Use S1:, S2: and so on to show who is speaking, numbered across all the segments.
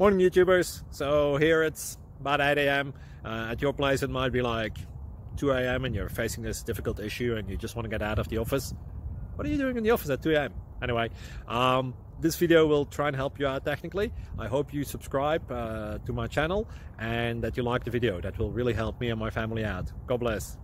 S1: Morning YouTubers. So here it's about 8 a.m. At your place it might be like 2 a.m. and you're facing this difficult issue and you just want to get out of the office. What are you doing in the office at 2 a.m.? Anyway, this video will try and help you out technically. I hope you subscribe to my channel and that you like the video. That will really help me and my family out. God bless.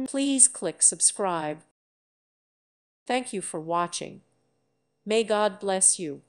S2: Please click subscribe. Thank you for watching. May God bless you.